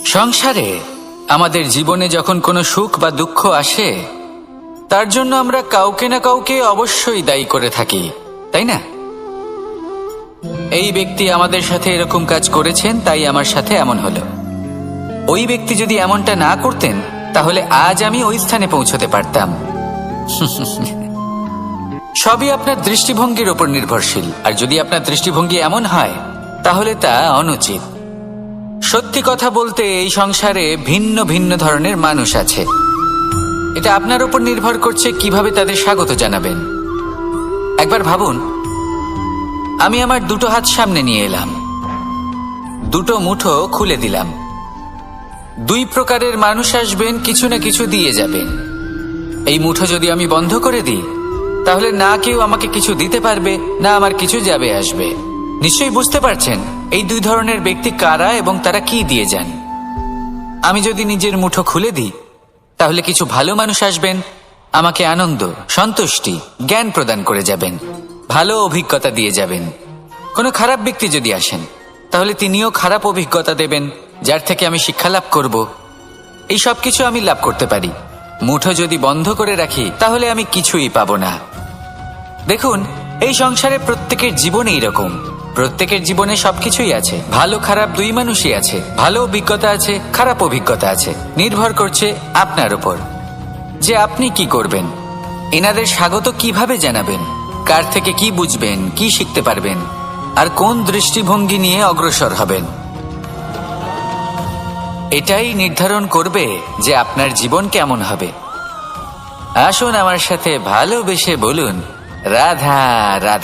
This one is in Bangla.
সংসারে আমাদের জীবনে যখন কোনো সুখ বা দুঃখ আসে, তার জন্য আমরা কাউকে না কাউকে অবশ্যই দায়ী করে থাকি, তাই না? এই ব্যক্তি আমাদের সাথে এরকম কাজ করেছেন, তাই আমার সাথে এমন হলো। ওই ব্যক্তি যদি এমনটা না করতেন, তাহলে আজ আমি ওই স্থানে পৌঁছতে পারতাম। সবই আপনার দৃষ্টিভঙ্গির উপর নির্ভরশীল, আর যদি আপনার দৃষ্টিভঙ্গি এমন হয়, তাহলে তা অনুচিত। সত্যি কথা বলতে, এই সংসারে ভিন্ন ভিন্ন ধরনের মানুষ আছে। এটা আপনার উপর নির্ভর করছে কিভাবে তাদের স্বাগত জানাবেন। একবার ভাবুন, আমি আমার দুটো হাত সামনে নিয়ে এলাম, দুটো মুঠো খুলে দিলাম। দুই প্রকারের মানুষ আসবেন, কিছু না কিছু দিয়ে যাবেন। এই মুঠো যদি আমি বন্ধ করে দিই, তাহলে না কেউ আমাকে কিছু দিতে পারবে, না আমার কিছু যাবে আসবে। নিশ্চয়ই বুঝতে পারছেন এই দুই ধরনের ব্যক্তি কারা এবং তারা কি দিয়ে যান। আমি যদি নিজের মুঠো খুলে দিই, তাহলে কিছু ভালো মানুষ আসবেন, আমাকে আনন্দ, সন্তুষ্টি, জ্ঞান প্রদান করে যাবেন, ভালো অভিজ্ঞতা দিয়ে যাবেন। কোনো খারাপ ব্যক্তি যদি আসেন, তাহলে তিনিও খারাপ অভিজ্ঞতা দেবেন, যার থেকে আমি শিক্ষা লাভ করব। এই সব কিছু আমি লাভ করতে পারি। মুঠো যদি বন্ধ করে রাখি, তাহলে আমি কিছুই পাবো না। দেখুন, এই সংসারে প্রত্যেকের জীবনে এরকম। প্রত্যেকের জীবনে সবকিছুই আছে, ভালো খারাপ দুই মানুষই আছে। ভালো অভিজ্ঞতা আছে, খারাপ অভিজ্ঞতা আছে। নির্ভর করছে আপনার উপর যে আপনি কি করবেন। এনাদের স্বাগত কিভাবে জানাবেন, কার থেকে কি বুঝবেন, কি শিখতে পারবেন, আর কোন দৃষ্টিভঙ্গি নিয়ে অগ্রসর হবেন। এটাই নির্ধারণ করবে যে আপনার জীবন কেমন হবে। আসুন আমার সাথে ভালোবেসে বলুন, রাধা রাধা।